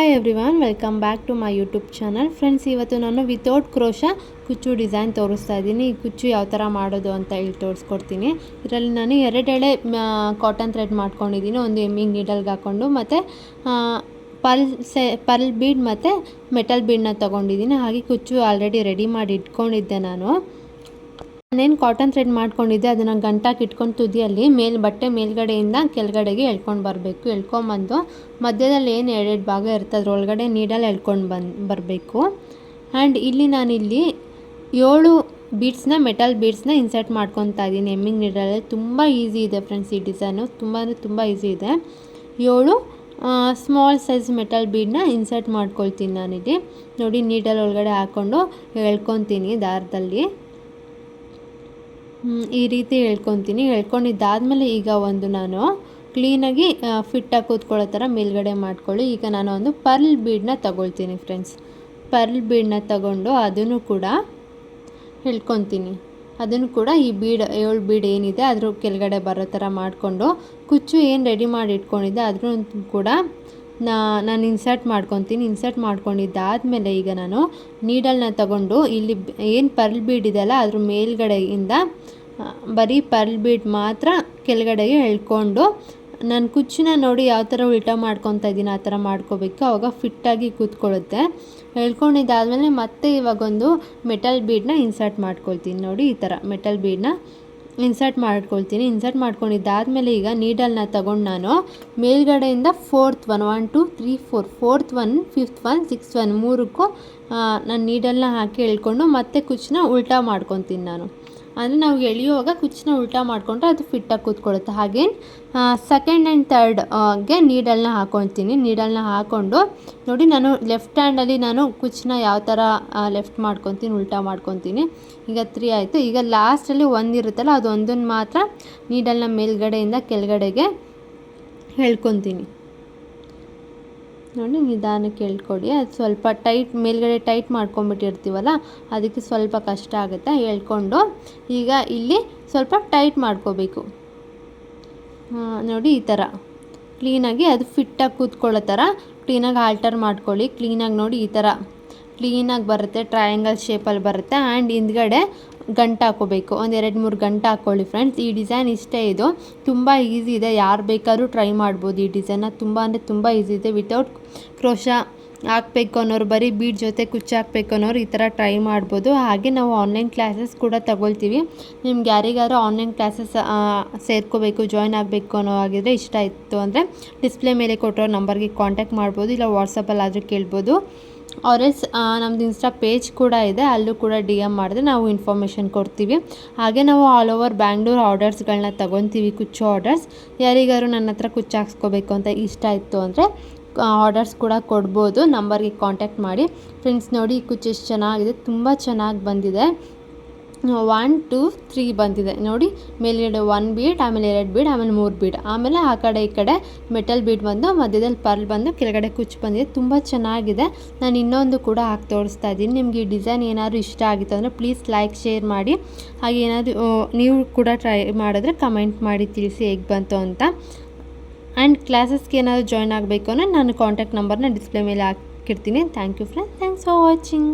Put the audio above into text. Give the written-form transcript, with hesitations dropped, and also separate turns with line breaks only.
Hi everyone, welcome back to my YouTube channel. Friends, ಇವತ್ತು ನಾನು without crochet ಕುಚ್ಚು design ತೋರಿಸ್ತಾ ಇದ್ದೀನಿ. ಈ ಕುಚ್ಚು ಯಾವ ಥರ ಮಾಡೋದು ಅಂತ ಹೇಳಿ ತೋರಿಸ್ಕೊಡ್ತೀನಿ. ಇದರಲ್ಲಿ ನಾನು ಎರಡೆಳೆ ಕಾಟನ್ ಥ್ರೆಡ್ ಮಾಡ್ಕೊಂಡಿದ್ದೀನಿ, ಒಂದು ಎಮ್ಮಿಂಗ್ ನೀಡಲ್ಗೆ ಹಾಕ್ಕೊಂಡು, ಮತ್ತು ಪರ್ಲ್ ಬೀಡ್ ಮತ್ತು ಮೆಟಲ್ ಬೀಡನ್ನ ತೊಗೊಂಡಿದ್ದೀನಿ. ಹಾಗೆ ಕುಚ್ಚು ಆಲ್ರೆಡಿ ರೆಡಿ ಮಾಡಿ ಇಟ್ಕೊಂಡಿದ್ದೆ. ನಾನೇನು ಕಾಟನ್ ಥ್ರೆಡ್ ಮಾಡ್ಕೊಂಡಿದ್ದೆ ಅದನ್ನು ಗಂಟಾಕಿ ಇಟ್ಕೊಂಡು ತುದಿಯಲ್ಲಿ ಬಟ್ಟೆ ಮೇಲ್ಗಡೆಯಿಂದ ಕೆಳಗಡೆಗೆ ಎಳ್ಕೊಂಡು ಬರಬೇಕು. ಎಳ್ಕೊಂಬಂದು ಮಧ್ಯದಲ್ಲಿ ಏನು ಎರಡೆರಡು ಭಾಗ ಇರ್ತದೆ ಅದರೊಳಗಡೆ ನೀಡಲ್ಲಿ ಎಳ್ಕೊಂಡು ಬರಬೇಕು. ಆ್ಯಂಡ್ ನಾನಿಲ್ಲಿ 7 ಬೀಡ್ಸ್ನ ಮೆಟಲ್ ಬೀಡ್ಸ್ನ ಇನ್ಸರ್ಟ್ ಮಾಡ್ಕೊತಾ ಇದ್ದೀನಿ ಎಮ್ಮಿಂಗ್ ನೀಡಲಲ್ಲಿ. ತುಂಬ ಈಸಿ ಇದೆ ಫ್ರೆಂಡ್ಸ್, ಈ ಡಿಸೈನು ತುಂಬ ಈಸಿ ಇದೆ. 7 ಸ್ಮಾಲ್ ಸೈಜ್ ಮೆಟಲ್ ಬೀಡನ್ನ ಇನ್ಸರ್ಟ್ ಮಾಡ್ಕೊಳ್ತೀನಿ ನಾನಿಲ್ಲಿ. ನೋಡಿ, ನೀಡಲ್ ಒಳಗಡೆ ಹಾಕ್ಕೊಂಡು ಎಳ್ಕೊತೀನಿ ದಾರದಲ್ಲಿ. ಈ ರೀತಿ ಎಳ್ಕೊತೀನಿ. ಎಳ್ಕೊಂಡಿದ್ದಾದಮೇಲೆ ಈಗ ಒಂದು ನಾನು ಕ್ಲೀನಾಗಿ ಫಿಟ್ಟಾಗಿ ಕೂತ್ಕೊಳ್ಳೋ ಥರ ಮೇಲ್ಗಡೆ ಮಾಡ್ಕೊಳ್ಳಿ. ಈಗ ನಾನು ಒಂದು ಪರ್ಲ್ ಬೀಡನ್ನ ತಗೊಳ್ತೀನಿ ಫ್ರೆಂಡ್ಸ್. ಪರ್ಲ್ ಬೀಡನ್ನ ತಗೊಂಡು ಅದನ್ನು ಕೂಡ ಎಳ್ಕೊತೀನಿ. ಅದನ್ನು ಕೂಡ ಈ 7 ಬೀಡ್ ಏನಿದೆ ಅದ್ರ ಕೆಳಗಡೆ ಬರೋ ಥರ ಮಾಡಿಕೊಂಡು ಕುಚ್ಚು ಏನು ರೆಡಿ ಮಾಡಿ ಇಟ್ಕೊಂಡಿದ್ದೆ ಅದನ್ನು ಕೂಡ ನಾನು ಇನ್ಸರ್ಟ್ ಮಾಡ್ಕೊತೀನಿ. ಇನ್ಸರ್ಟ್ ಮಾಡ್ಕೊಂಡಿದ್ದಾದಮೇಲೆ ಈಗ ನಾನು ನೀಡಲ್ನ ತಗೊಂಡು ಇಲ್ಲಿ ಏನು ಪರ್ಲ್ ಬೀಡ್ ಇದೆಯಲ್ಲ ಅದ್ರ ಮೇಲ್ಗಡೆಯಿಂದ ಬರೀ ಪರ್ಲ್ ಬೀಡ್ ಮಾತ್ರ ಕೆಳಗಡೆಗೆ ಎಳ್ಕೊಂಡು ನಾನು ಕುಚ್ಚನ್ನ ನೋಡಿ ಯಾವ ಥರ ಉಲ್ಟಾ ಮಾಡ್ಕೊತಾ ಇದ್ದೀನಿ ಆ ಥರ ಮಾಡ್ಕೋಬೇಕು. ಆವಾಗ ಫಿಟ್ಟಾಗಿ ಕೂತ್ಕೊಳ್ಳುತ್ತೆ. ಎಳ್ಕೊಂಡಿದ್ದಾದಮೇಲೆ ಮತ್ತೆ ಇವಾಗೊಂದು ಮೆಟಲ್ ಬೀಡನ್ನ ಇನ್ಸರ್ಟ್ ಮಾಡ್ಕೊಳ್ತೀನಿ. ನೋಡಿ, ಈ ಥರ ಮೆಟಲ್ ಬೀಡನ್ನ ಇನ್ಸರ್ಟ್ ಮಾಡ್ಕೊಳ್ತೀನಿ. ಇನ್ಸರ್ಟ್ ಮಾಡ್ಕೊಂಡಿದ್ದಾದಮೇಲೆ ಈಗ ನೀಡಲ್ನ ತಗೊಂಡು ನಾನು ಮೇಲ್ಗಡೆಯಿಂದ 4th 1 1 2 3 4 4th 1 5th 1 6th 1 ಮೂರಕ್ಕೂ ನಾನು ನೀಡಲ್ನ ಹಾಕಿ ಎಳ್ಕೊಂಡು ಮತ್ತೆ ಕುಚ್ಚನ್ನ ಉಲ್ಟಾ ಮಾಡ್ಕೊತೀನಿ ನಾನು. ಅಂದರೆ ನಾವು ಎಳೆಯುವಾಗ ಕುಚ್ಚನ್ನ ಉಲ್ಟಾ ಮಾಡಿಕೊಂಡ್ರೆ ಅದು ಫಿಟ್ಟಾಗಿ ಕೂತ್ಕೊಳ್ಳುತ್ತೆ. ಹಾಗೆ ಸೆಕೆಂಡ್ ಆ್ಯಂಡ್ ಥರ್ಡ್ಗೆ ನೀಡಲ್ನ ಹಾಕ್ಕೊಳ್ತೀನಿ. ನೀಡಲ್ನ ಹಾಕ್ಕೊಂಡು ನೋಡಿ, ನಾನು ಲೆಫ್ಟ್ ಹ್ಯಾಂಡಲ್ಲಿ ನಾನು ಕುಚ್ಚನ್ನ ಯಾವ ಥರ ಲೆಫ್ಟ್ ಮಾಡ್ಕೊತೀನಿ, ಉಲ್ಟಾ ಮಾಡ್ಕೊತೀನಿ. ಈಗ 3 ಆಯಿತು. ಈಗ ಲಾಸ್ಟಲ್ಲಿ 1 ಇರುತ್ತಲ್ಲ ಅದು ಒಂದನ್ನು ಮಾತ್ರ ನೀಡಲ್ನ ಮೇಲ್ಗಡೆಯಿಂದ ಕೆಳಗಡೆಗೆ ಎಳ್ಕೊತೀನಿ. ನೋಡಿ, ನಿಧಾನಕ್ಕೆ ಎಳ್ಕೊಡಿ. ಅದು ಸ್ವಲ್ಪ ಮೇಲ್ಗಡೆ ಟೈಟ್ ಮಾಡ್ಕೊಂಬಿಟ್ಟಿರ್ತೀವಲ್ಲ ಅದಕ್ಕೆ ಸ್ವಲ್ಪ ಕಷ್ಟ ಆಗುತ್ತೆ. ಎಳ್ಕೊಂಡು ಈಗ ಇಲ್ಲಿ ಸ್ವಲ್ಪ ಟೈಟ್ ಮಾಡ್ಕೋಬೇಕು. ನೋಡಿ, ಈ ಥರ ಕ್ಲೀನಾಗಿ ಅದು ಫಿಟ್ಟಾಗಿ ಕೂತ್ಕೊಳ್ಳೋ ಥರ ಕ್ಲೀನಾಗಿ ಆಲ್ಟರ್ ಮಾಡ್ಕೊಳ್ಳಿ. ಕ್ಲೀನಾಗಿ ನೋಡಿ, ಈ ಥರ ಕ್ಲೀನಾಗಿ ಬರುತ್ತೆ, ಟ್ರಯಾಂಗಲ್ ಶೇಪಲ್ಲಿ ಬರುತ್ತೆ. ಆ್ಯಂಡ್ ಹಿಂದ್ಗಡೆ ಗಂಟು ಹಾಕೋಬೇಕು. ಒಂದು 2-3 ಗಂಟು ಹಾಕ್ಕೊಳ್ಳಿ ಫ್ರೆಂಡ್ಸ್. ಈ ಡಿಸೈನ್ ಇಷ್ಟೇ, ಇದು ತುಂಬ ಈಸಿ ಇದೆ. ಯಾರು ಬೇಕಾದ್ರೂ ಟ್ರೈ ಮಾಡ್ಬೋದು ಈ ಡಿಸೈನ್ನ. ತುಂಬ ಈಸಿ ಇದೆ. ವಿತೌಟ್ ಕ್ರೋಶ ಹಾಕಬೇಕು ಅನ್ನೋರು, ಬರೀ ಬೀಡ್ ಜೊತೆ ಕುಚ್ಚು ಹಾಕಬೇಕು ಅನ್ನೋರು ಈ ಥರ ಟ್ರೈ ಮಾಡ್ಬೋದು. ಹಾಗೆ ನಾವು ಆನ್ಲೈನ್ ಕ್ಲಾಸಸ್ ಕೂಡ ತಗೊಳ್ತೀವಿ. ನಿಮ್ಗೆ ಯಾರಿಗಾದ್ರೂ ಆನ್ಲೈನ್ ಕ್ಲಾಸಸ್ ಸೇರ್ಕೋಬೇಕು, ಜಾಯ್ನ್ ಆಗಬೇಕು ಅನ್ನೋ ಆಗಿದ್ರೆ, ಇಷ್ಟ ಇತ್ತು ಅಂದರೆ ಡಿಸ್ಪ್ಲೇ ಮೇಲೆ ಕೊಟ್ಟಿರೋ ನಂಬರ್ಗೆ ಕಾಂಟ್ಯಾಕ್ಟ್ ಮಾಡ್ಬೋದು, ಇಲ್ಲ ವಾಟ್ಸಪ್ಪಲ್ಲಾದರೂ ಕೇಳ್ಬೋದು. ಆರ್ಎಸ್ ನಮ್ಮದು ಇನ್ಸ್ಟಾ ಪೇಜ್ ಕೂಡ ಇದೆ, ಅಲ್ಲೂ ಕೂಡ DM ಮಾಡಿದ್ರೆ ನಾವು ಇನ್ಫಾರ್ಮೇಷನ್ ಕೊಡ್ತೀವಿ. ಹಾಗೆ ನಾವು ಆಲ್ ಓವರ್ ಬ್ಯಾಂಗ್ಳೂರ್ ಆರ್ಡರ್ಸ್ಗಳನ್ನ ತೊಗೊತೀವಿ, ಕುಚ್ಚು ಆರ್ಡರ್ಸ್. ಯಾರಿಗಾದ್ರು ನನ್ನ ಹತ್ರ ಕುಚ್ಚು ಹಾಕ್ಸ್ಕೋಬೇಕು ಅಂತ ಇಷ್ಟ ಇತ್ತು ಅಂದರೆ ಆರ್ಡರ್ಸ್ ಕೂಡ ಕೊಡ್ಬೋದು. ನಂಬರ್ಗೆ ಕಾಂಟ್ಯಾಕ್ಟ್ ಮಾಡಿ ಫ್ರೆಂಡ್ಸ್. ನೋಡಿ, ಈ ಕುಚ್ಚು ಎಷ್ಟು ಚೆನ್ನಾಗಿದೆ, ತುಂಬ ಚೆನ್ನಾಗಿ ಬಂದಿದೆ. 1 2 3 ಬಂದಿದೆ ನೋಡಿ. ಮೇಲ್ಗಡೆ 1 ಬೀಡ್, ಆಮೇಲೆ 2 ಬೀಡ್, ಆಮೇಲೆ 3 ಬೀಡ್, ಆಮೇಲೆ ಆ ಕಡೆ ಈ ಕಡೆ ಮೆಟಲ್ ಬೀಡ್ ಬಂದು ಮಧ್ಯದಲ್ಲಿ ಪರ್ಲ್ ಬಂದು ಕೆಳಗಡೆ ಕುಚ್ಚು ಬಂದಿದೆ. ತುಂಬ ಚೆನ್ನಾಗಿದೆ. ನಾನು ಇನ್ನೊಂದು ಕೂಡ ಹಾಕಿ ತೋರಿಸ್ತಾ ಇದ್ದೀನಿ. ನಿಮಗೆ ಈ ಡಿಸೈನ್ ಏನಾದರೂ ಇಷ್ಟ ಆಗಿತ್ತು ಅಂದರೆ ಪ್ಲೀಸ್ ಲೈಕ್ ಶೇರ್ ಮಾಡಿ. ಹಾಗೆ ಏನಾದರೂ ನೀವು ಕೂಡ ಟ್ರೈ ಮಾಡಿದ್ರೆ ಕಮೆಂಟ್ ಮಾಡಿ ತಿಳಿಸಿ ಹೇಗೆ ಬಂತು ಅಂತ. ಆ್ಯಂಡ್ ಕ್ಲಾಸಸ್ಗೆ ಏನಾದರೂ ಜಾಯ್ನ್ ಆಗಬೇಕು ಅಂದರೆ ನಾನು ಕಾಂಟ್ಯಾಕ್ಟ್ ನಂಬರ್ನ ಡಿಸ್ಪ್ಲೇ ಮೇಲೆ ಹಾಕಿರ್ತೀನಿ. Thank you friends, thanks for watching.